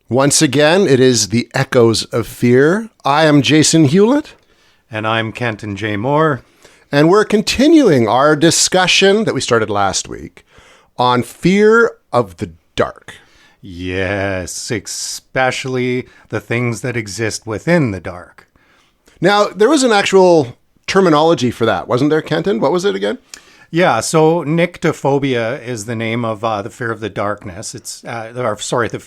Once again, it is the Echoes of Fear. I am Jason Hewlett. And I'm Kenton J. Moore. And we're continuing our discussion that we started last week on fear of the dark. Yes, especially the things that exist within the dark. Now, there was an actual terminology for that, wasn't there, Kenton? What was it again? Yeah, so Nyctophobia is the name of the fear of the darkness. It's the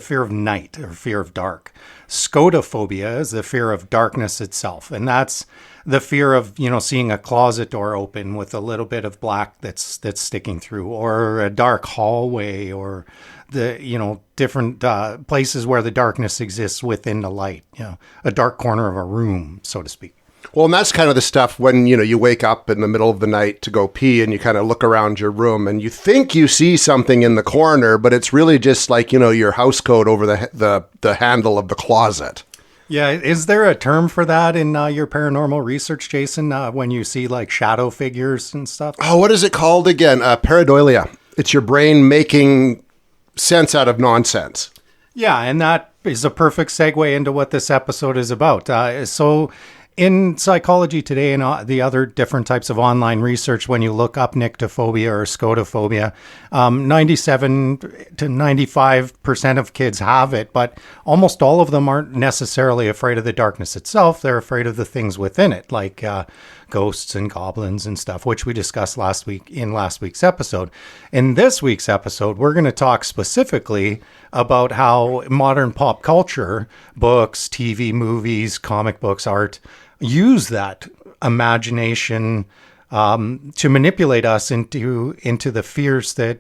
fear of night or fear of dark. Scotophobia is the fear of darkness itself, and that's the fear of seeing a closet door open with a little bit of black that's sticking through, or a dark hallway, or the different places where the darkness exists within the light. A dark corner of a room, so to speak. Well, and that's kind of the stuff when, you wake up in the middle of the night to go pee and you kind of look around your room and you think you see something in the corner, but it's really just like, your house coat over the handle of the closet. Yeah. Is there a term for that in your paranormal research, Jason, when you see like shadow figures and stuff? Oh, what is it called again? Pareidolia. It's your brain making sense out of nonsense. Yeah. And that is a perfect segue into what this episode is about. In psychology today and the other different types of online research, when you look up nyctophobia or scotophobia, 97 to 95% of kids have it, but almost all of them aren't necessarily afraid of the darkness itself. They're afraid of the things within it, like ghosts and goblins and stuff, which we discussed last week's episode. In this week's episode, we're going to talk specifically about how modern pop culture, books, TV, movies, comic books, art, use that imagination to manipulate us into the fears that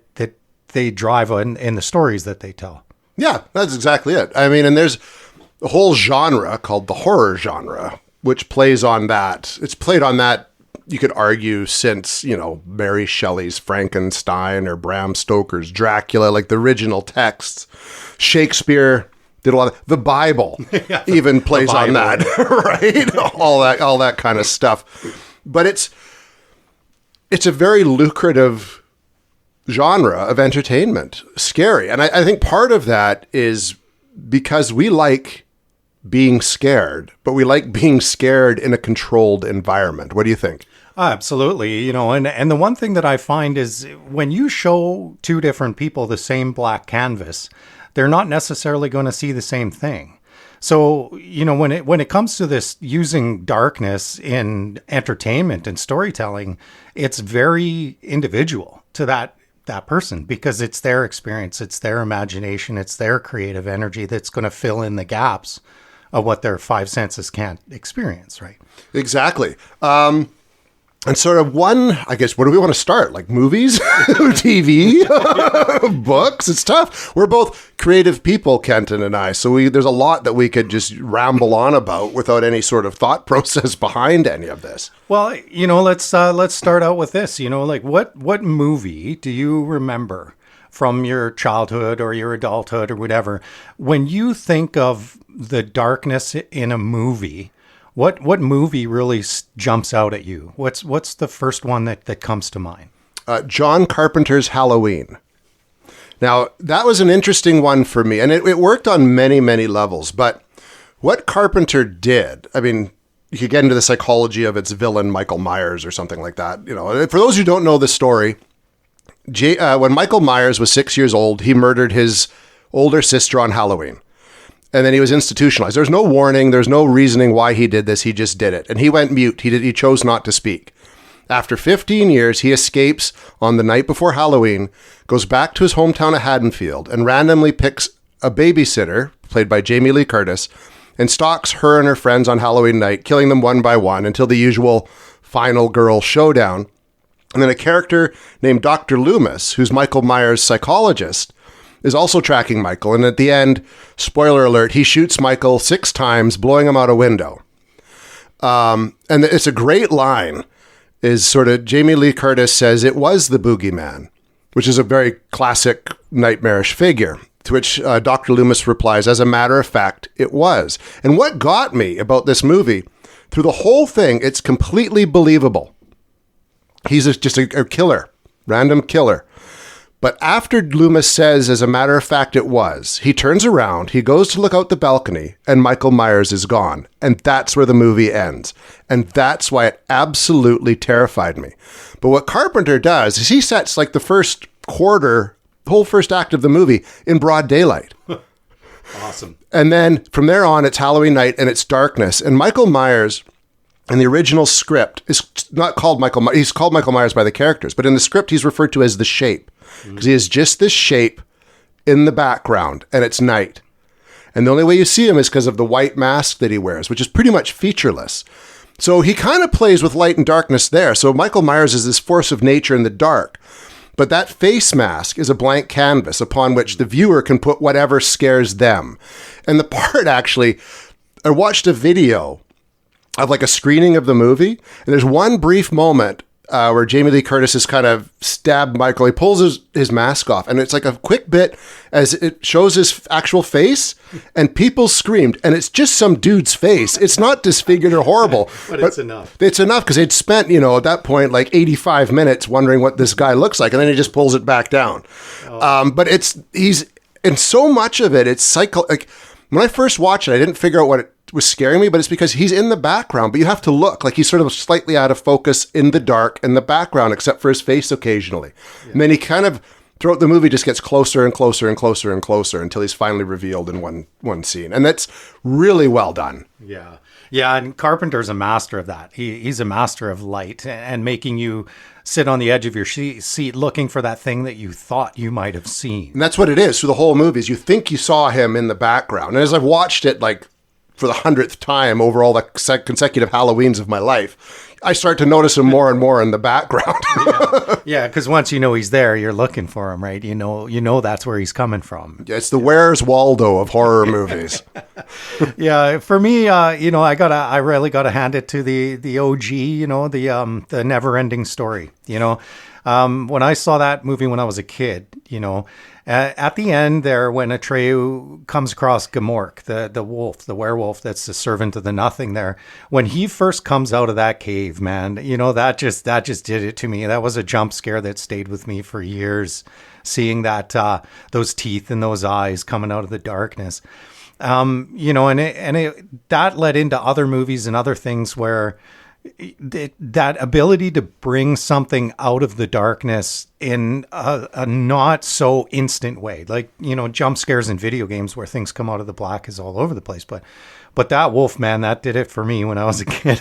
they drive in the stories that they tell. Yeah, that's exactly it. I mean, and there's a whole genre called the horror genre, which plays on that. It's played on that, you could argue, since, Mary Shelley's Frankenstein or Bram Stoker's Dracula, like the original texts. Shakespeare did a lot of the Bible, even plays on that, right? all that kind of stuff. But it's a very lucrative genre of entertainment, scary. And I think part of that is because we like being scared, but we like being scared in a controlled environment. What do you think? Absolutely. And the one thing that I find is when you show two different people the same black canvas, they're not necessarily going to see the same thing. So, when it comes to this using darkness in entertainment and storytelling, it's very individual to that person, because it's their experience, it's their imagination, it's their creative energy that's going to fill in the gaps of what their five senses can't experience, right? Exactly. And sort of I guess, where do we want to start? Like movies, TV, books? It's tough. We're both creative people, Kenton and I. So there's a lot that we could just ramble on about without any sort of thought process behind any of this. Well, let's start out with this. Like what movie do you remember from your childhood or your adulthood or whatever, when you think of the darkness in a movie? What movie really jumps out at you? What's the first one that comes to mind? John Carpenter's Halloween. Now, that was an interesting one for me, and it worked on many, many levels. But what Carpenter did, I mean, you could get into the psychology of its villain, Michael Myers, or something like that. For those who don't know the story, when Michael Myers was 6 years old, he murdered his older sister on Halloween. And then he was institutionalized. There's no warning. There's no reasoning why he did this. He just did it. And he went mute. He chose not to speak. After 15 years, he escapes on the night before Halloween, goes back to his hometown of Haddonfield, and randomly picks a babysitter, played by Jamie Lee Curtis, and stalks her and her friends on Halloween night, killing them one by one until the usual final girl showdown. And then a character named Dr. Loomis, who's Michael Myers' psychologist, is also tracking Michael. And at the end, spoiler alert, he shoots Michael 6 times, blowing him out a window. And it's a great line, is sort of Jamie Lee Curtis says, "It was the boogeyman," which is a very classic nightmarish figure. To which Dr. Loomis replies, "As a matter of fact, it was." And what got me about this movie, through the whole thing, it's completely believable. He's just a killer, random killer. But after Loomis says, as a matter of fact, it was, he turns around, he goes to look out the balcony, and Michael Myers is gone. And that's where the movie ends. And that's why it absolutely terrified me. But what Carpenter does is he sets like the first quarter, the whole first act of the movie in broad daylight. Awesome. And then from there on, it's Halloween night and it's darkness. And Michael Myers, in the original script, is not called Michael Myers. He's called Michael Myers by the characters. But in the script, he's referred to as the Shape. Because he is just this shape in the background, and it's night. And the only way you see him is because of the white mask that he wears, which is pretty much featureless. So he kind of plays with light and darkness there. So Michael Myers is this force of nature in the dark. But that face mask is a blank canvas upon which the viewer can put whatever scares them. And the part, actually, I watched a video of like a screening of the movie, and there's one brief moment where Jamie Lee Curtis has kind of stabbed Michael. He pulls his mask off, and it's like a quick bit as it shows his actual face, and people screamed, and it's just some dude's face. It's not disfigured or horrible. but it's enough. It's enough because they'd spent, at that point, like 85 minutes wondering what this guy looks like, and then he just pulls it back down. But he's in so much of it, it's like when I first watched it, I didn't figure out what it was scaring me, but it's because he's in the background, but you have to look like he's sort of slightly out of focus in the dark in the background, except for his face occasionally. Yeah. And then he kind of, throughout the movie, just gets closer and closer and closer and closer until he's finally revealed in one scene. And that's really well done. Yeah. Yeah, and Carpenter's a master of that. He's a master of light and making you sit on the edge of your seat looking for that thing that you thought you might have seen. And that's what it is through the whole movie, is you think you saw him in the background. And as I've watched it, like, for the 100th time over all the consecutive Halloweens of my life, I start to notice him more and more in the background. Yeah, because once you know he's there, you're looking for him, right? You know that's where he's coming from. It's the Where's Waldo of horror movies. Yeah, for me, I really gotta hand it to the OG, the Never Ending Story. When I saw that movie when I was a kid, at the end there, when Atreyu comes across Gamork, the wolf, the werewolf that's the servant of the nothing there, when he first comes out of that cave, man, that just did it to me. That was a jump scare that stayed with me for years, seeing that those teeth and those eyes coming out of the darkness. That led into other movies and other things where that ability to bring something out of the darkness in a not so instant way, like, jump scares in video games where things come out of the black is all over the place. But that wolf, man, that did it for me when I was a kid.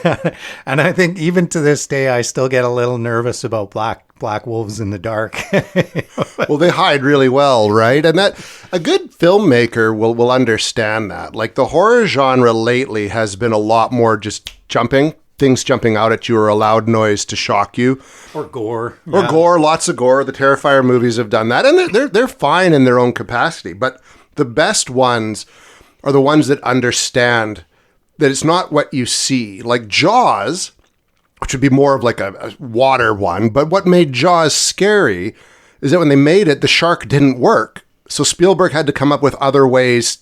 And I think even to this day, I still get a little nervous about black wolves in the dark. Well, they hide really well, right? And that a good filmmaker will understand that. Like, the horror genre lately has been a lot more just things jumping out at you, or a loud noise to shock you, or gore, lots of gore. The Terrifier movies have done that, and they're fine in their own capacity. But the best ones are the ones that understand that it's not what you see. Like Jaws, which would be more of like a water one, but what made Jaws scary is that when they made it, the shark didn't work, so Spielberg had to come up with other ways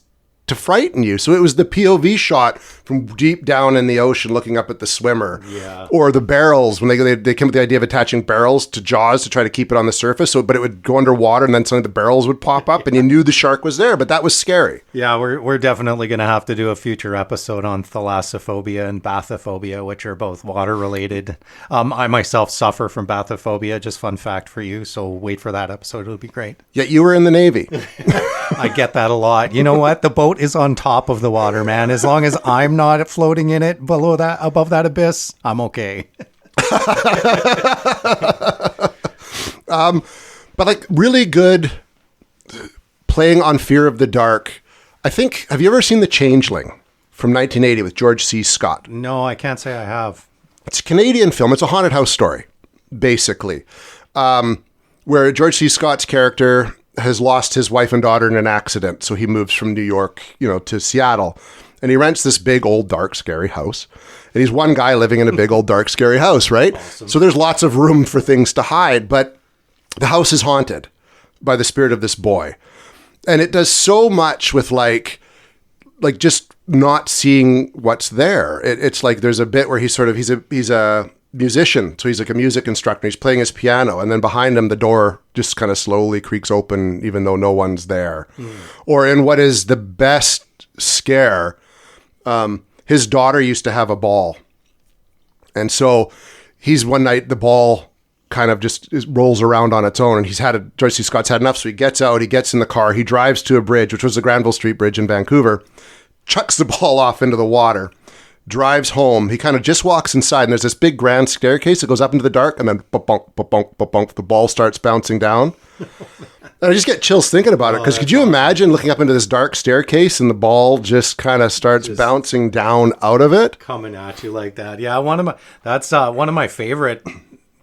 to frighten you. So it was the POV shot from deep down in the ocean looking up at the swimmer. Yeah. Or or the barrels, when they came with the idea of attaching barrels to Jaws to try to keep it on the surface, but it would go underwater, and then suddenly the barrels would pop up and you knew the shark was there, but that was scary. Yeah, we're definitely going to have to do a future episode on thalassophobia and bathyphobia, which are both water related. I myself suffer from bathyphobia, just fun fact for you, so wait for that episode. It'll be great. Yet you were in the Navy. I get that a lot. You know what? The boat is on top of the water, man. As long as I'm not floating in it above that abyss, I'm okay. But like really good playing on fear of the dark. I think, have you ever seen The Changeling from 1980 with George C. Scott? No, I can't say I have. It's a Canadian film. It's a haunted house story, basically, where George C. Scott's character has lost his wife and daughter in an accident. So he moves from New York, to Seattle, and he rents this big old dark scary house. And he's one guy living in a big old dark scary house, right? Awesome. So there's lots of room for things to hide, but the house is haunted by the spirit of this boy. And it does so much with like just not seeing what's there. It's like there's a bit where he's a musician. So he's like a music instructor. He's playing his piano, and then behind him, the door just kind of slowly creaks open, even though no one's there. Or in what is the best scare, his daughter used to have a ball. And so he's one night, the ball kind of just rolls around on its own, and Joyce C. Scott's had enough. So he gets out, he gets in the car, he drives to a bridge, which was the Granville Street Bridge in Vancouver, chucks the ball off into the water, drives home. He kind of just walks inside, and there's this big grand staircase that goes up into the dark, and then ba-bonk, ba-bonk, ba-bonk, the ball starts bouncing down. And I just get chills thinking about it, because could you imagine looking up into this dark staircase and the ball just kind of starts bouncing down out of it? Coming at you like that. Yeah, that's one of my favorite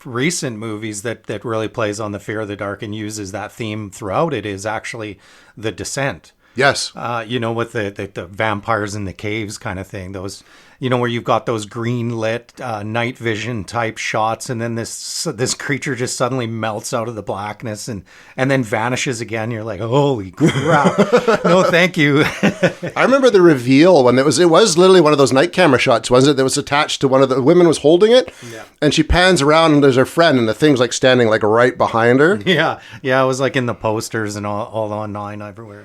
recent movies that really plays on the fear of the dark and uses that theme throughout it is actually The Descent. Yes. With the vampires in the caves kind of thing. Those, where you've got those green lit night vision type shots, and then this creature just suddenly melts out of the blackness and then vanishes again. You're like, holy crap! No, thank you. I remember the reveal when it was literally one of those night camera shots, wasn't it? That was attached to one of the women was holding it, and she pans around and there's her friend, and the thing's like standing like right behind her. Yeah. It was like in the posters and all online everywhere.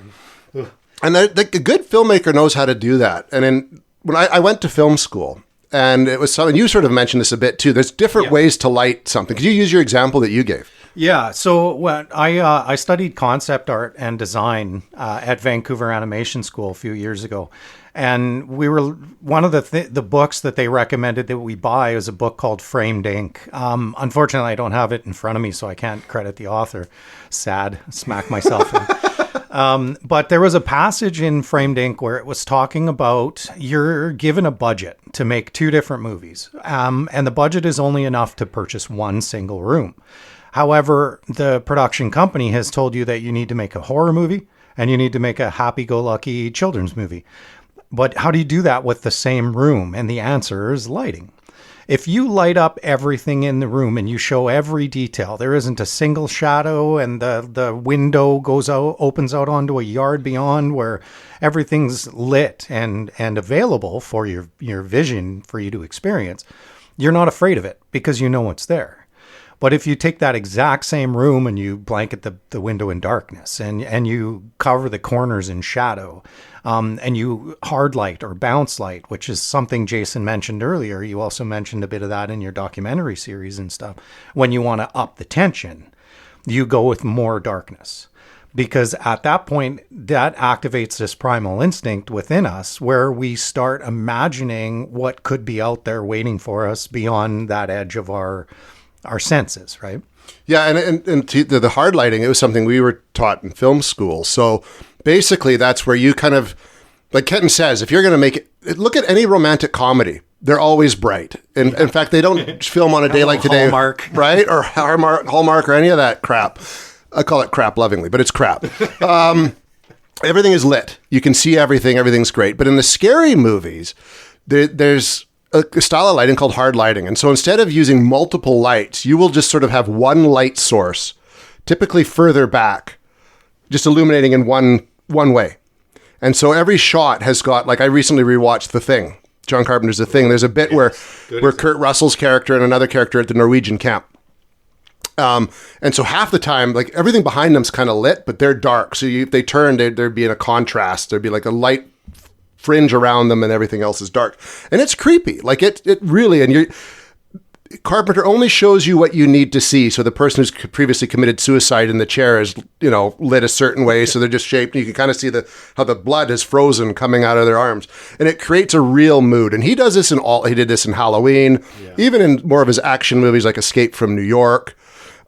And a good filmmaker knows how to do that. And when I went to film school, and it was something, you sort of mentioned this a bit too, there's different ways to light something. Could you use your example that you gave? Yeah, so when I studied concept art and design at Vancouver Animation School a few years ago. And we were one of the books that they recommended that we buy is a book called Framed Ink. Unfortunately, I don't have it in front of me, so I can't credit the author. Sad, smack myself in. But there was a passage in Framed Ink where it was talking about you're given a budget to make 2 different movies, and the budget is only enough to purchase one single room. However, the production company has told you that you need to make a horror movie and you need to make a happy-go-lucky children's movie. But how do you do that with the same room? And the answer is lighting. If you light up everything in the room and you show every detail, there isn't a single shadow, and the window opens out onto a yard beyond where everything's lit and available for your vision for you to experience, you're not afraid of it because you know it's there. But if you take that exact same room and you blanket the window in darkness and you cover the corners in shadow, and you hard light or bounce light, which is something Jason mentioned earlier. You also mentioned a bit of that in your documentary series and stuff. When you want to up the tension, you go with more darkness. Because at that point, that activates this primal instinct within us where we start imagining what could be out there waiting for us beyond that edge of our senses, right? Yeah, and to the hard lighting, it was something we were taught in film school. So basically, that's where you kind of, like Kenton says, if you're going to make it, look at any romantic comedy. They're always bright. And in fact, they don't film on a day like today. Hallmark. Right? Or Hallmark or any of that crap. I call it crap lovingly, but it's crap. Everything is lit. You can see everything. Everything's great. But in the scary movies, there's a style of lighting called hard lighting. And so instead of using multiple lights, you will just sort of have one light source, typically further back, just illuminating in one way. And so every shot has got, like I recently rewatched The Thing, John Carpenter's The Thing. There's a bit where Kurt Russell's character and another character at the Norwegian camp. And so half the time, like everything behind them's kind of lit, but they're dark. So if they turn, there'd be in a contrast. There'd be like a light fringe around them and everything else is dark. And it's creepy. Like it really, and Carpenter only shows you what you need to see. So the person who's previously committed suicide in the chair is, lit a certain way. So they're just shaped. You can kind of see how the blood is frozen coming out of their arms. And it creates a real mood. And he does this he did this in Halloween, even in more of his action movies like Escape from New York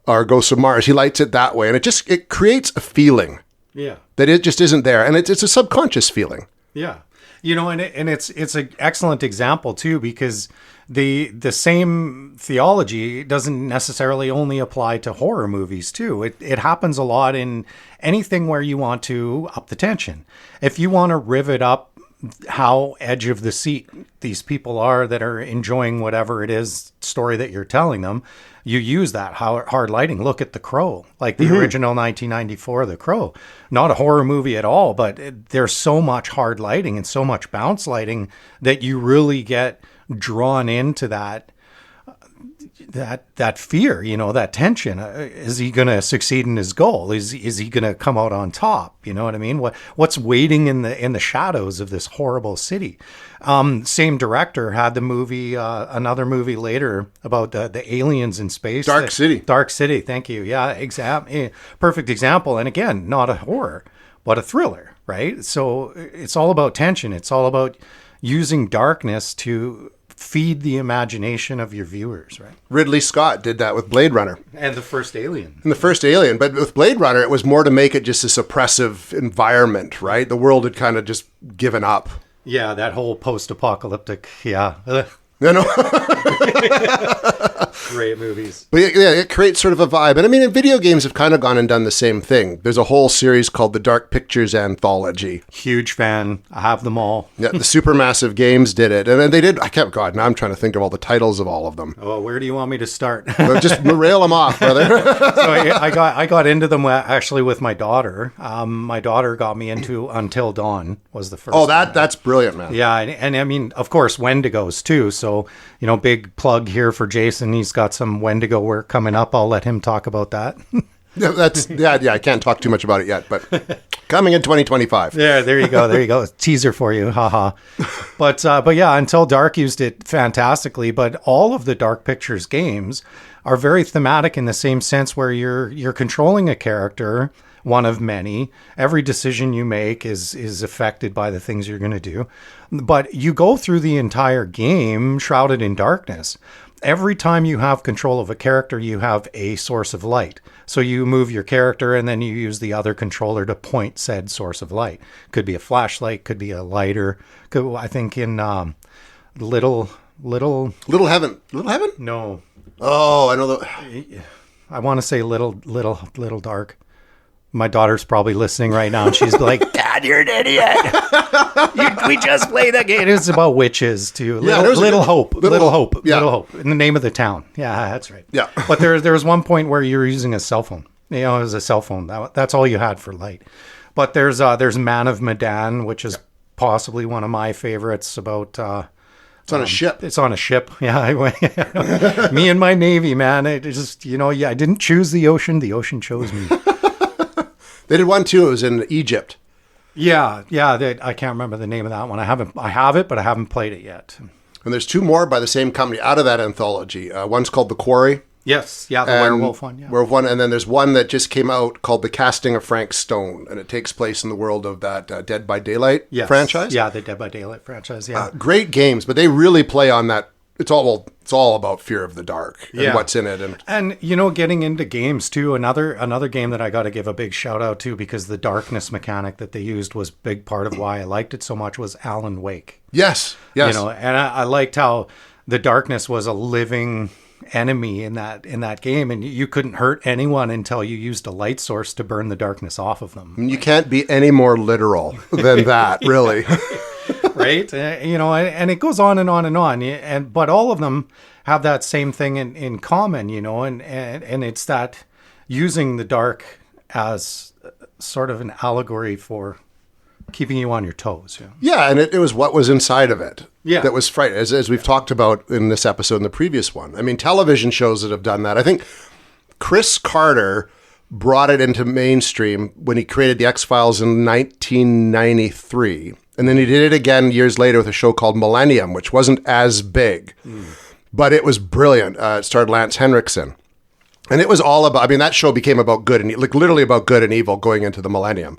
or Ghosts of Mars. He lights it that way. And it creates a feeling that it just isn't there. And it's a subconscious feeling. Yeah. And it's an excellent example too, because the same theology doesn't necessarily only apply to horror movies too. It happens a lot in anything where you want to up the tension. If you want to rivet up how edge of the seat these people are that are enjoying whatever it is story that you're telling them, you use that hard lighting. Look at The Crow, like the original 1994 The Crow. Not a horror movie at all, but there's so much hard lighting and so much bounce lighting that you really get drawn into that that fear, that tension. Is he going to succeed in his goal? Is he going to come out on top? You know what I mean? What's waiting in the shadows of this horrible city? Same director had the movie, another movie later about the aliens in space. Dark City. Dark City. Thank you. Yeah, perfect example. And again, not a horror, but a thriller, right? So it's all about tension. It's all about using darkness to feed the imagination of your viewers, right? Ridley Scott did that with Blade Runner. And the first Alien. And the first Alien. But with Blade Runner, it was more to make it just this oppressive environment, right? The world had kind of just given up. Yeah, that whole post-apocalyptic, yeah. No. Great movies. But yeah, it creates sort of a vibe. And I mean, video games have kind of gone and done the same thing. There's a whole series called the Dark Pictures Anthology. Huge fan. I have them all. Yeah, the Supermassive Games did it. And then they did, God, now I'm trying to think of all the titles of all of them. Oh, where do you want me to start? Just rail them off, brother. So I got into them actually with my daughter. My daughter got me into Until Dawn was the first. Oh, that's brilliant, man. Yeah, and I mean, of course, Wendigos too. So, big plug here for Jason. He's got some Wendigo work coming up. I'll let him talk about that. I can't talk too much about it yet, but coming in 2025. Yeah, there you go. Teaser for you, haha. But yeah, Until Dark used it fantastically. But all of the Dark Pictures games are very thematic in the same sense, where you're controlling a character, one of many. Every decision you make is affected by the things you're going to do. But you go through the entire game shrouded in darkness. Every time you have control of a character, you have a source of light. So you move your character and then you use the other controller to point said source of light. Could be a flashlight, could be a lighter. I think in Little Heaven. Little Heaven? No. Oh, I know I want to say Little Dark. My daughter's probably listening right now, and she's like, "Dad, you're an idiot. We just played that game." It was about witches too. Little Hope. Yeah. Little Hope. In the name of the town. Yeah, that's right. Yeah. But there was one point where you were using a cell phone. It was a cell phone. That's all you had for light. But there's Man of Medan, which is possibly one of my favorites about. It's on a ship. It's on a ship. Yeah. Me and my Navy, man. It just, I didn't choose the ocean. The ocean chose me. They did one too. It was in Egypt. Yeah. I can't remember the name of that one. I have it, but I haven't played it yet. And there's two more by the same company out of that anthology. One's called The Quarry. Yes. Yeah. The werewolf one. Yeah. Werewolf one. And then there's one that just came out called The Casting of Frank Stone. And it takes place in the world of that Dead by Daylight franchise. Yeah. The Dead by Daylight franchise. Yeah. Great games, but they really play on that. It's all about fear of the dark and what's in it. And getting into games too, another game that I got to give a big shout out to, because the darkness mechanic that they used was a big part of why I liked it so much, was Alan Wake. Yes. And I liked how the darkness was a living enemy in that game, and you couldn't hurt anyone until you used a light source to burn the darkness off of them. You can't be any more literal than that, really. Right? And it goes on and on and on. But all of them have that same thing in common, and it's that using the dark as sort of an allegory for keeping you on your toes. Yeah, and it was what was inside of it that was frightening, as we've talked about in this episode and the previous one. I mean, television shows that have done that. I think Chris Carter brought it into mainstream when he created The X-Files in 1993. And then he did it again years later with a show called Millennium, which wasn't as big, but it was brilliant. It starred Lance Henriksen. And it was all about, that show became about good and literally about good and evil going into the Millennium,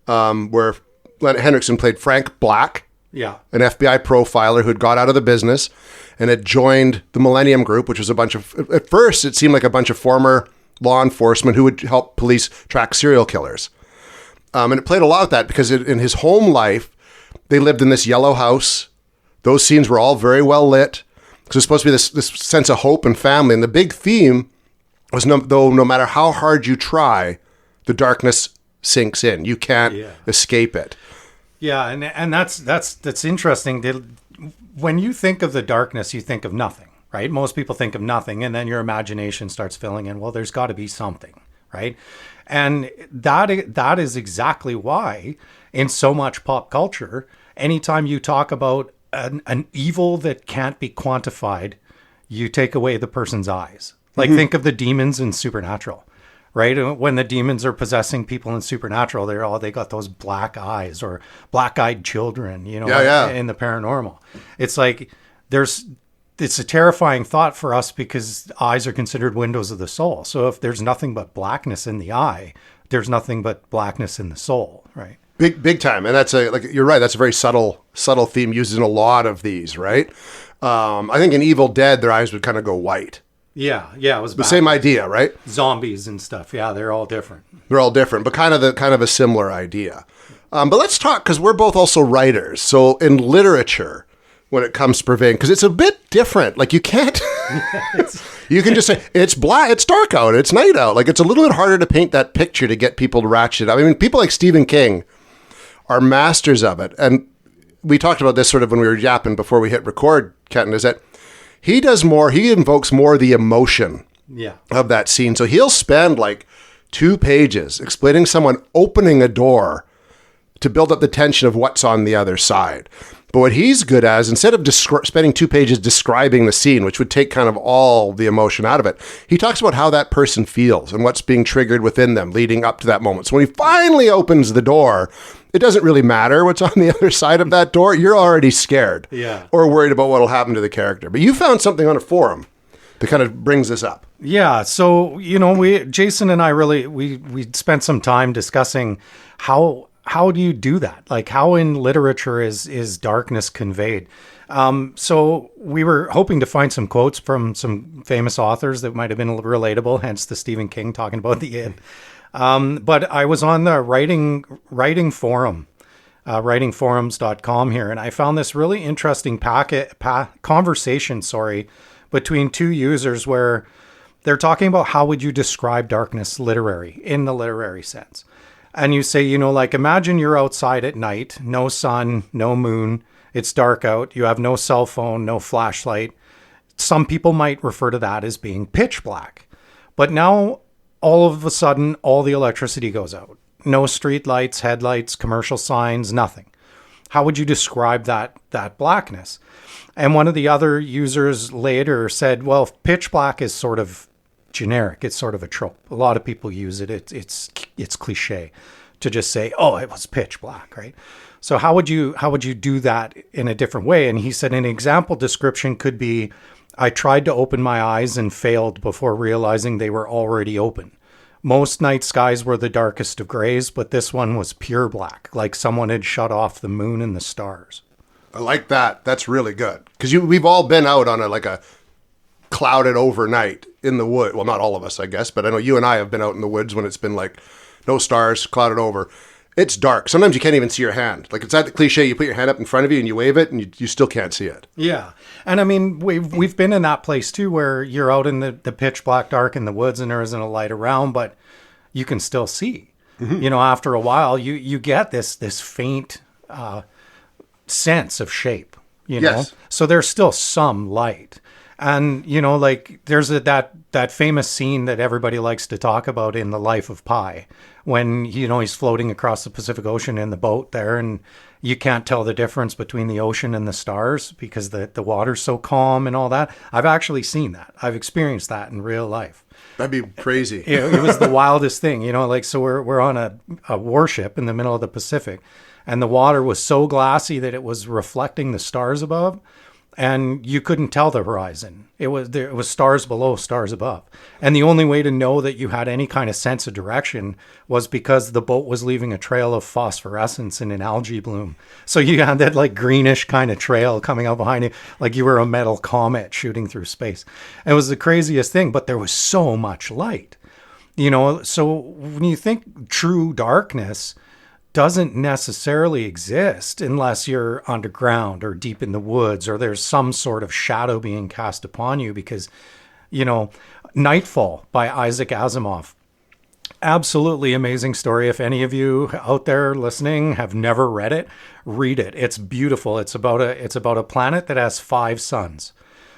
where Henriksen played Frank Black, an FBI profiler who had got out of the business and had joined the Millennium Group, which was at first it seemed like a bunch of former law enforcement who would help police track serial killers. And it played a lot with that because in his home life, they lived in this yellow house. Those scenes were all very well lit. Because it's supposed to be this sense of hope and family. And the big theme was no matter how hard you try, the darkness sinks in. You can't escape it. Yeah, and that's interesting. When you think of the darkness, you think of nothing, right? Most people think of nothing, and then your imagination starts filling in. Well, there's got to be something, right? And that is exactly why in so much pop culture, anytime you talk about an evil that can't be quantified, you take away the person's eyes. Like think of the demons in Supernatural, right? When the demons are possessing people in Supernatural, they got those black eyes, or black-eyed children, you know, in the paranormal. It's like it's a terrifying thought for us because eyes are considered windows of the soul. So if there's nothing but blackness in the eye, there's nothing but blackness in the soul, right? Big time. And that's you're right. That's a very subtle theme used in a lot of these, right? I think in Evil Dead, their eyes would kind of go white. Yeah. It was the same idea, right? Zombies and stuff. Yeah, they're all different. They're all different, but kind of a similar idea. But let's talk, because we're both also writers. So in literature, when it comes to purveying, because it's a bit different. Like you can't, you can just say it's black, it's dark out, it's night out. Like it's a little bit harder to paint that picture to get people to ratchet. I mean, people like Stephen King are masters of it. And we talked about this sort of when we were yapping before we hit record, Kenton, is that he invokes more the emotion of that scene. So he'll spend like 2 pages explaining someone opening a door to build up the tension of what's on the other side. But what he's good at is, instead of spending 2 pages describing the scene, which would take kind of all the emotion out of it, he talks about how that person feels and what's being triggered within them leading up to that moment. So when he finally opens the door, it doesn't really matter what's on the other side of that door. You're already scared or worried about what will happen to the character. But you found something on a forum that kind of brings this up. Yeah. So, you know, Jason and I we spent some time discussing how do you do that? Like how in literature is darkness conveyed? So we were hoping to find some quotes from some famous authors that might have been relatable, hence the Stephen King talking about the id. But I was on the writing forum, writingforums.com here, and I found this really interesting conversation, between 2 users where they're talking about how would you describe darkness in the literary sense. And you say, you know, like imagine you're outside at night, no sun, no moon, it's dark out, you have no cell phone, no flashlight. Some people might refer to that as being pitch black. But now all of a sudden, all the electricity goes out. No street lights, headlights, commercial signs, nothing. How would you describe that blackness? And one of the other users later said, well, pitch black is sort of generic. It's sort of a trope. A lot of people use it. It's cliche to just say, oh, it was pitch black, right? So how would you do that in a different way? And he said an example description could be, I tried to open my eyes and failed before realizing they were already open. Most night skies were the darkest of grays, but this one was pure black, like someone had shut off the moon and the stars. I like that. That's really good. Because we've all been out on a clouded overnight in the wood. Well, not all of us, I guess, but I know you and I have been out in the woods when it's been like no stars, clouded over. It's dark. Sometimes you can't even see your hand. Like it's that cliche, you put your hand up in front of you and you wave it and you still can't see it. Yeah. And I mean, we've been in that place too, where you're out in the pitch black dark in the woods and there isn't a light around, but you can still see. Mm-hmm. You know, after a while, you get this faint sense of shape, you know? Yes. So there's still some light. And, you know, like there's that famous scene that everybody likes to talk about in The Life of Pi, when, you know, he's floating across the Pacific Ocean in the boat there, and you can't tell the difference between the ocean and the stars because the water's so calm and all that. I've actually seen that. I've experienced that in real life. That'd be crazy. It was the wildest thing, you know, like, so we're on a warship in the middle of the Pacific, and the water was so glassy that it was reflecting the stars above, and you couldn't tell the horizon. It was stars below, stars above. And the only way to know that you had any kind of sense of direction was because the boat was leaving a trail of phosphorescence in an algae bloom. So you had that like greenish kind of trail coming out behind you, like you were a metal comet shooting through space. It was the craziest thing, but there was so much light. You know, so when you think true darkness doesn't necessarily exist unless you're underground or deep in the woods, or there's some sort of shadow being cast upon you, because, you know, Nightfall by Isaac Asimov, absolutely amazing story. If any of you out there listening have never read it, read it. It's beautiful. It's about a planet that has 5 suns.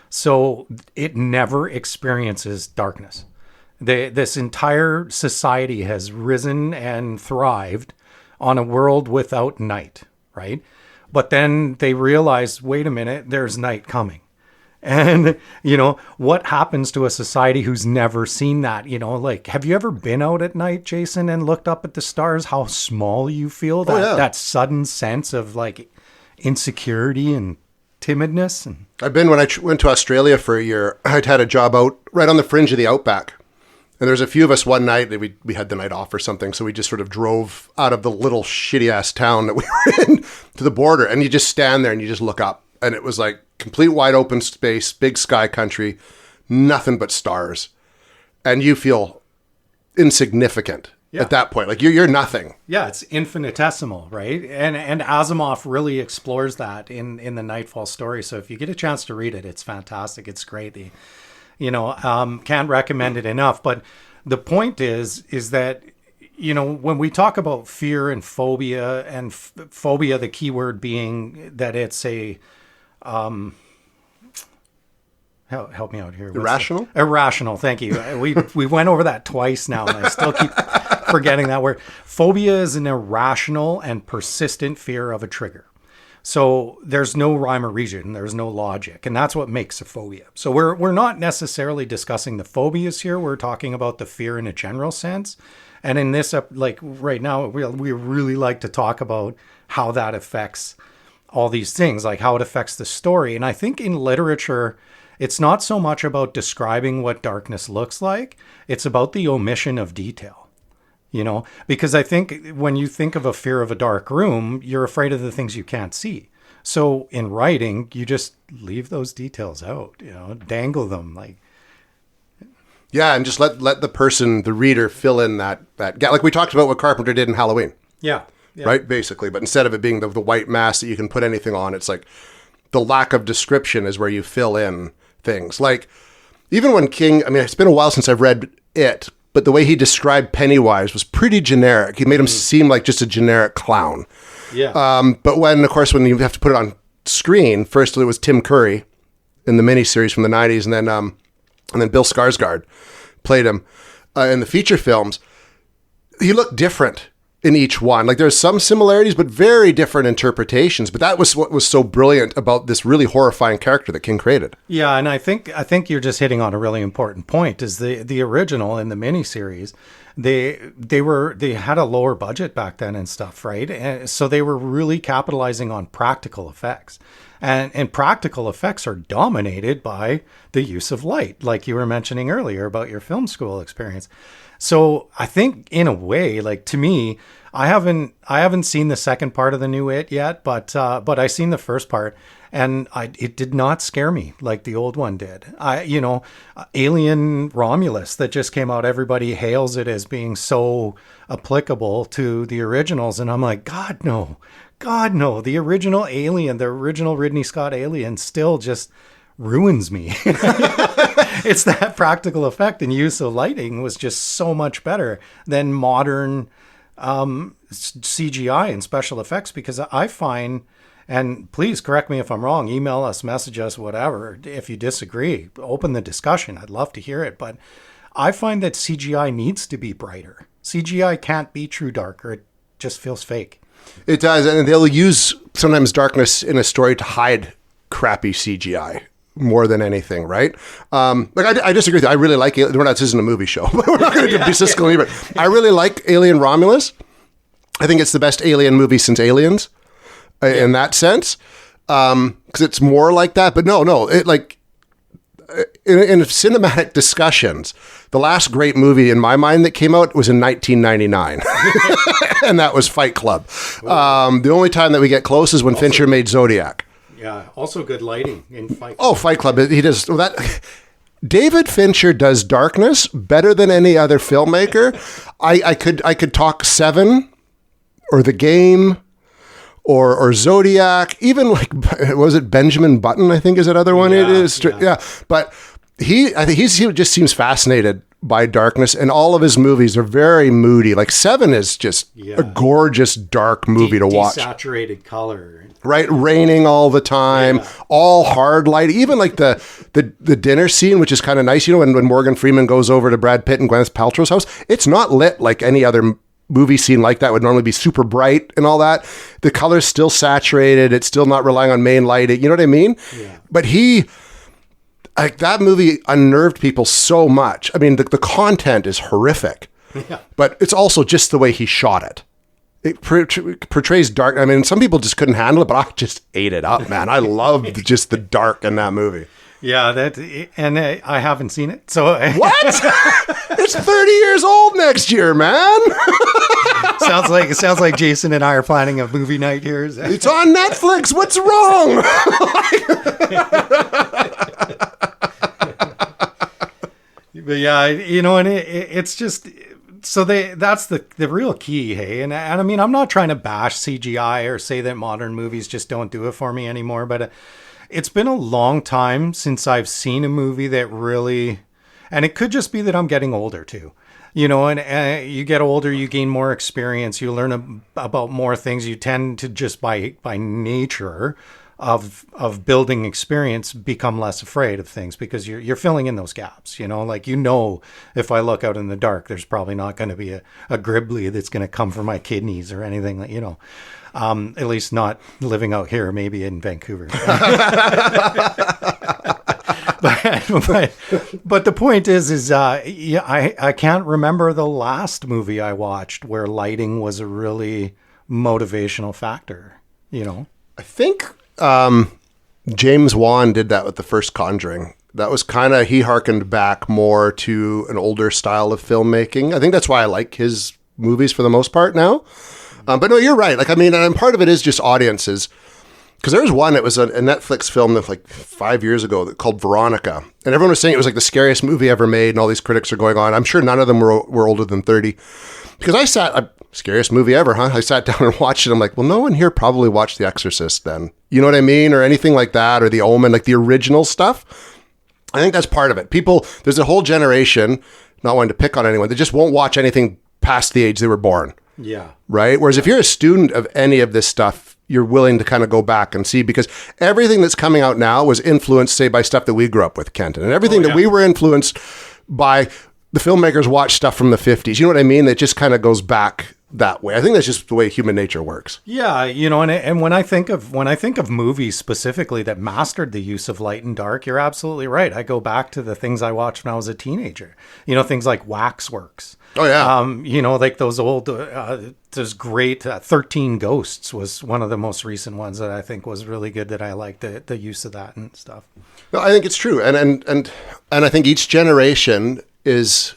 So it never experiences darkness. This entire society has risen and thrived on a world without night, right? But then they realize, wait a minute, there's night coming. And, what happens to a society who's never seen that? Like, have you ever been out at night, Jason, and looked up at the stars, how small you feel? That sudden sense of like insecurity and timidness. And I've been, when I went to Australia for a year, I'd had a job out right on the fringe of the outback. And there was a few of us one night that we had the night off or something. So we just sort of drove out of the little shitty ass town that we were in to the border. And you just stand there and you just look up. And it was like complete wide open space, big sky country, nothing but stars. And you feel insignificant at that point. Like you're nothing. Yeah, it's infinitesimal, right? And Asimov really explores that in the Nightfall story. So if you get a chance to read it, it's fantastic. It's great. Can't recommend it enough. But the point is that, when we talk about fear and phobia, the key word being that it's a, help me out here. Irrational? Irrational. Thank you. We went over that twice now, and I still keep forgetting that word. Phobia is an irrational and persistent fear of a trigger. So there's no rhyme or reason, there's no logic, and that's what makes a phobia. So we're not necessarily discussing the phobias here. We're talking about the fear in a general sense. And in this, like right now, we really like to talk about how that affects all these things, like how it affects the story. And I think in literature, it's not so much about describing what darkness looks like. It's about the omission of detail. Because I think when you think of a fear of a dark room, you're afraid of the things you can't see. So in writing, you just leave those details out, dangle them like. Yeah. And just let the reader fill in that gap. Like we talked about what Carpenter did in Halloween. Yeah. Right. Basically. But instead of it being the white mask that you can put anything on, it's like the lack of description is where you fill in things. Like even when King, it's been a while since I've read it, but the way he described Pennywise was pretty generic. He made him seem like just a generic clown. Yeah. But when you have to put it on screen, first it was Tim Curry in the miniseries from the 90s, and then Bill Skarsgård played him in the feature films. He looked different in each one. Like there's some similarities, but very different interpretations. But that was what was so brilliant about this really horrifying character that King created. Yeah, and I think you're just hitting on a really important point. Is the original in the miniseries, they had a lower budget back then and stuff, right? And so they were really capitalizing on practical effects. And practical effects are dominated by the use of light, like you were mentioning earlier about your film school experience. So I think in a way, like to me, I haven't seen the second part of the new It yet, but I seen the first part, and it did not scare me like the old one did. Alien Romulus that just came out, everybody hails it as being so applicable to the originals, and I'm like, God no, the original Alien, the original Ridley Scott Alien still just ruins me. It's that practical effect and use of lighting was just so much better than modern CGI and special effects, because I find, and please correct me if I'm wrong, email us, message us, whatever, if you disagree, open the discussion. I'd love to hear it. But I find that CGI needs to be brighter. CGI can't be true dark, or it just feels fake. It does. And they'll use sometimes darkness in a story to hide crappy CGI more than anything, right? I disagree with you. I really like Alien. This isn't a movie show. We're not going to be Siskel and Ebert. I really like Alien Romulus. I think it's the best Alien movie since Aliens, in that sense, because it's more like that. But no, it like in cinematic discussions, the last great movie in my mind that came out was in 1999, and that was Fight Club. The only time that we get close is when Fincher made Zodiac. Yeah, also good lighting in Fight Club. Oh, Fight Club. He does that. David Fincher does darkness better than any other filmmaker. I could talk Seven or The Game or Zodiac, even like, was it Benjamin Button, I think is that other one? Yeah, it is. Yeah. But he just seems fascinated by darkness, and all of his movies are very moody. Like Seven is just a gorgeous dark movie to watch. Desaturated color. Right, raining all the time, all hard light. Even like the dinner scene, which is kind of nice. You know, when Morgan Freeman goes over to Brad Pitt and Gwyneth Paltrow's house, it's not lit like any other movie scene like that would normally be super bright and all that. The color's still saturated. It's still not relying on main lighting. You know what I mean? Yeah. But like that movie unnerved people so much. I mean, the content is horrific, but it's also just the way he shot it. It portrays dark. I mean, some people just couldn't handle it, but I just ate it up, man. I loved just the dark in that movie. Yeah, and I haven't seen it. So what? It's 30 years old next year, man. sounds like Jason and I are planning a movie night here. It's on Netflix. What's wrong? But yeah, and it's just. So that's the real key, hey? And I mean, I'm not trying to bash CGI or say that modern movies just don't do it for me anymore, but it's been a long time since I've seen a movie that really, and it could just be that I'm getting older too, and you get older, you gain more experience, you learn about more things, you tend to just by nature of building experience become less afraid of things because you're filling in those gaps, like, if I look out in the dark, there's probably not going to be a gribbly that's going to come for my kidneys or anything, at least not living out here, maybe in Vancouver. But the point is I can't remember the last movie I watched where lighting was a really motivational factor, I think James Wan did that with the first Conjuring. That was he harkened back more to an older style of filmmaking. I think that's why I like his movies for the most part now. But no, you're right. Like, I mean, and part of it is just audiences. Because there was one, it was a Netflix film that like 5 years ago called Veronica. And everyone was saying it was like the scariest movie ever made, and all these critics are going on. I'm sure none of them were older than 30. Because scariest movie ever, huh? I sat down and watched it. I'm like, well, no one here probably watched The Exorcist then. You know what I mean? Or anything like that, or The Omen, like the original stuff. I think that's part of it. People, there's a whole generation, not wanting to pick on anyone, they just won't watch anything past the age they were born. Yeah. Right? Whereas if you're a student of any of this stuff, you're willing to kind of go back and see, because everything that's coming out now was influenced, say, by stuff that we grew up with, Kenton. And everything that we were influenced by, the filmmakers watched stuff from the 50s. You know what I mean? It just kind of goes back that way. I think that's just the way human nature works. Yeah, and when I think of movies specifically that mastered the use of light and dark, you're absolutely right. I go back to the things I watched when I was a teenager. Things like Waxworks. Oh yeah. Like those old, those great 13 Ghosts was one of the most recent ones that I think was really good, that I liked the use of that and stuff. No, I think it's true. And I think each generation is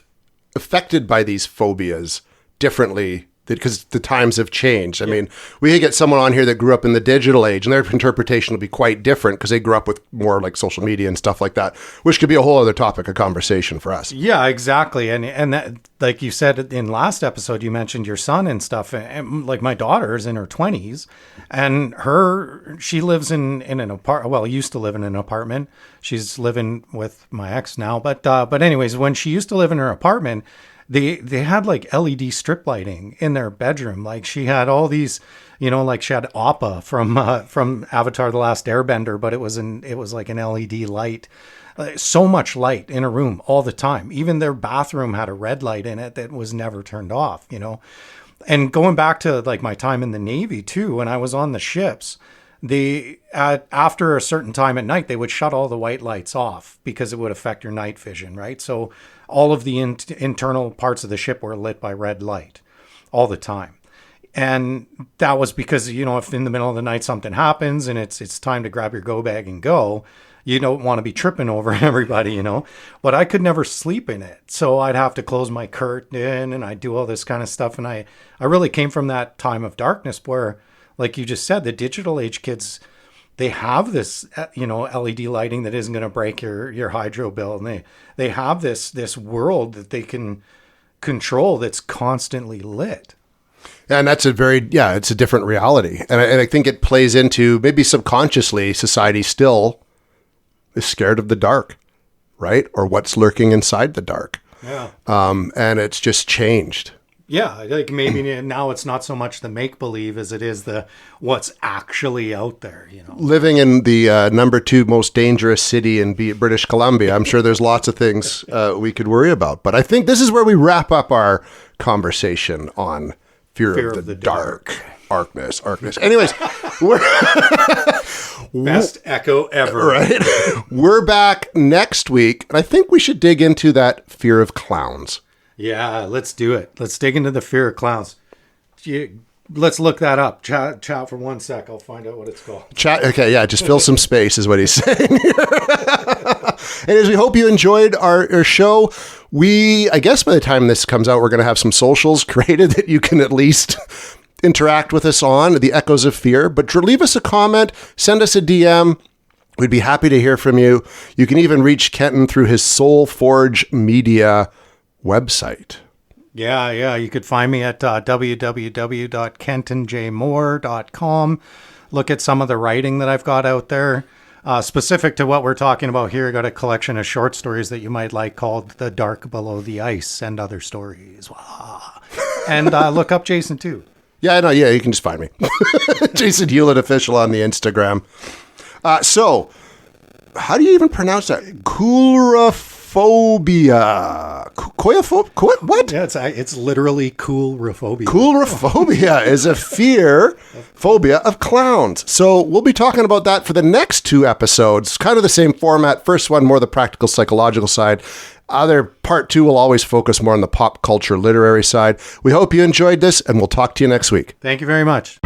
affected by these phobias differently, because the times have changed. I mean, we could get someone on here that grew up in the digital age, and their interpretation will be quite different because they grew up with more like social media and stuff like that, which could be a whole other topic of conversation for us. Yeah, exactly. And that, like you said in last episode, you mentioned your son and stuff. And like my daughter's in her 20s, and she lives in an apartment. Well, used to live in an apartment. She's living with my ex now. But anyways, when she used to live in her apartment, They had like LED strip lighting in their bedroom. Like she had all these, like she had Appa from Avatar: The Last Airbender, but it was like an LED light. So much light in a room all the time. Even their bathroom had a red light in it that was never turned off. And going back to like my time in the Navy too, when I was on the ships, after a certain time at night, they would shut all the white lights off because it would affect your night vision, right? So all of the internal parts of the ship were lit by red light all the time. And that was because, if in the middle of the night something happens and it's time to grab your go bag and go, you don't want to be tripping over everybody, But I could never sleep in it. So I'd have to close my curtain and I'd do all this kind of stuff. And I really came from that time of darkness where, like you just said, the digital age kids, they have this, LED lighting that isn't going to break your hydro bill. And they have this world that they can control that's constantly lit. And that's it's a different reality. And I think it plays into, maybe subconsciously, society still is scared of the dark, right? Or what's lurking inside the dark. Yeah. And it's just changed. Yeah, like maybe now it's not so much the make-believe as it is the what's actually out there, Living in the number 2 most dangerous city in British Columbia, I'm sure there's lots of things we could worry about. But I think this is where we wrap up our conversation on fear of the dark. Darkness. Anyways, Best echo ever. Right? We're back next week, and I think we should dig into that fear of clowns. Yeah, let's do it. Let's dig into the fear of clowns. Let's look that up. Chat for 1 sec. I'll find out what it's called. Chat. Okay, yeah, just fill some space is what he's saying. Anyways, we hope you enjoyed our show. I guess by the time this comes out, we're going to have some socials created that you can at least interact with us on, the Echoes of Fear. But leave us a comment, send us a DM. We'd be happy to hear from you. You can even reach Kenton through his Soul Forge Media website. Yeah. You could find me at www.kentonjmoore.com. Look at some of the writing that I've got out there. Specific to what we're talking about here, I got a collection of short stories that you might like called The Dark Below the Ice and Other Stories. And look up Jason too. Yeah, no, yeah, you can just find me. Jason Hewlett Official on the Instagram. So, how do you even pronounce that? Coulrophobia. What? Yeah, it's literally coulrophobia. Coulrophobia is a phobia of clowns. So we'll be talking about that for the next 2 episodes. Kind of the same format. First one, more the practical psychological side. Part 2 will always focus more on the pop culture literary side. We hope you enjoyed this, and we'll talk to you next week. Thank you very much.